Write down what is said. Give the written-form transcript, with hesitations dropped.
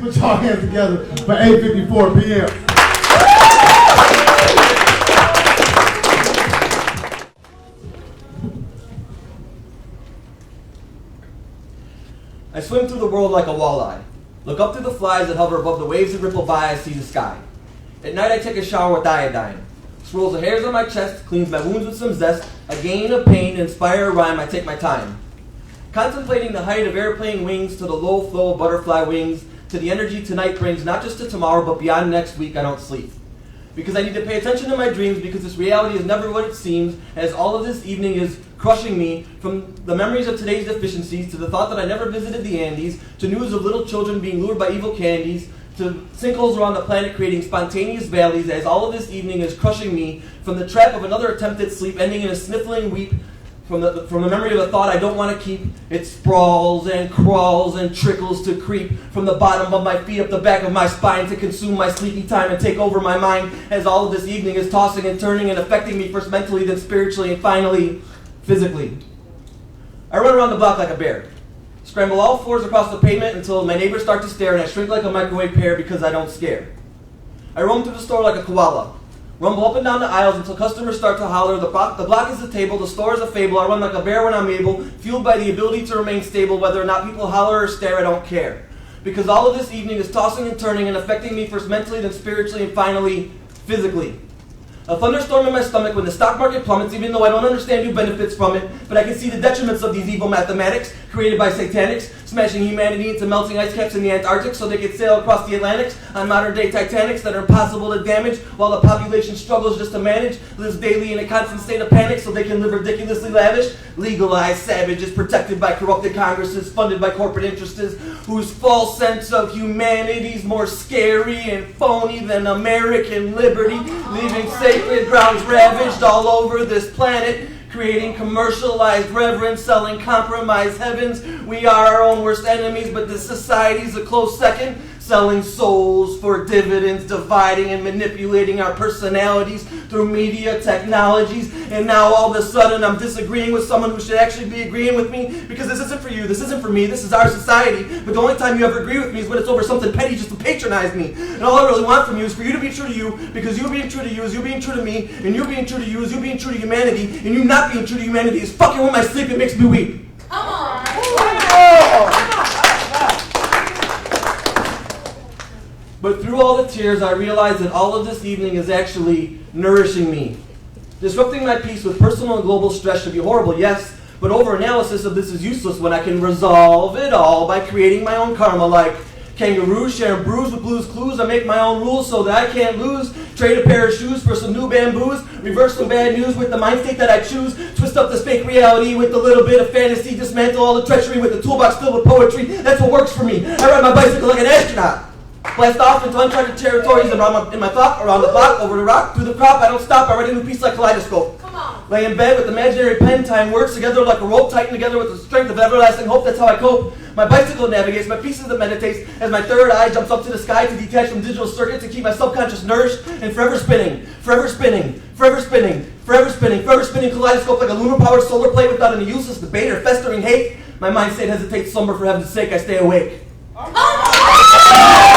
put y'all hands together for 8:54 p.m. I swim through the world like a walleye. Look up through the flies that hover above the waves that ripple by. I see the sky. At night I take a shower with iodine. Swirls the hairs on my chest, cleans my wounds with some zest. A gain of pain, inspire a rhyme, I take my time. Contemplating the height of airplane wings to the low flow of butterfly wings, to the energy tonight brings, not just to tomorrow, but beyond next week, I don't sleep. Because I need to pay attention to my dreams, because this reality is never what it seems, as all of this evening is crushing me, from the memories of today's deficiencies, to the thought that I never visited the Andes, to news of little children being lured by evil candies, to sinkholes around the planet creating spontaneous valleys, as all of this evening is crushing me, from the trap of another attempt at sleep, ending in a sniffling weep, from the memory of a thought I don't want to keep. It sprawls and crawls and trickles to creep from the bottom of my feet up the back of my spine to consume my sleepy time and take over my mind, as all of this evening is tossing and turning and affecting me first mentally, then spiritually, and finally physically. I run around the block like a bear, scramble all fours across the pavement until my neighbors start to stare, and I shrink like a microwave pear because I don't scare. I roam through the store like a koala, rumble up and down the aisles until customers start to holler. The block is the table, the store is a fable. I run like a bear when I'm able, fueled by the ability to remain stable. Whether or not people holler or stare, I don't care. Because all of this evening is tossing and turning and affecting me first mentally, then spiritually, and finally physically. A thunderstorm in my stomach when the stock market plummets, even though I don't understand who benefits from it, but I can see the detriments of these evil mathematics created by satanics, smashing humanity into melting ice caps in the Antarctic so they could sail across the Atlantics on modern-day Titanics that are impossible to damage, while the population struggles just to manage, lives daily in a constant state of panic so they can live ridiculously lavish. Legalized savages protected by corrupted Congresses, funded by corporate interests, whose false sense of humanity is more scary and phony than American liberty, leaving sacred grounds ravaged all over this planet, creating commercialized reverence, selling compromised heavens. We are our own worst enemies, but this society's a close second, selling souls for dividends, dividing and manipulating our personalities through media technologies. And now all of a sudden I'm disagreeing with someone who should actually be agreeing with me, because this isn't for you, this isn't for me, this is our society. But the only time you ever agree with me is when it's over something petty just to patronize me. And all I really want from you is for you to be true to you, because you being true to you is you being true to me, and you being true to you is you being true to humanity, and you not being true to humanity is fucking with my sleep. It makes me weep. Come on. But through all the tears, I realize that all of this evening is actually nourishing me. Disrupting my peace with personal and global stress should be horrible, yes, but over-analysis of this is useless when I can resolve it all by creating my own karma, like kangaroos sharing brews with Blue's Clues. I make my own rules so that I can't lose. Trade a pair of shoes for some new bamboos. Reverse some bad news with the mind state that I choose. Twist up this fake reality with a little bit of fantasy. Dismantle all the treachery with a toolbox filled with poetry. That's what works for me. I ride my bicycle like an astronaut. Blast off into uncharted territories in my thought, around the block, over the rock, through the crop. I don't stop. I write a new piece like kaleidoscope. Come on. Lay in bed with imaginary pen, tying words together like a rope, tightened together with the strength of everlasting hope. That's how I cope. My bicycle navigates, my pieces that meditates, as my third eye jumps up to the sky to detach from digital circuits to keep my subconscious nourished and forever spinning, forever spinning, forever spinning, forever spinning, forever spinning kaleidoscope like a lunar-powered solar plate without any useless debate or festering hate. My mind state hesitates slumber, for heaven's sake, I stay awake. Come on.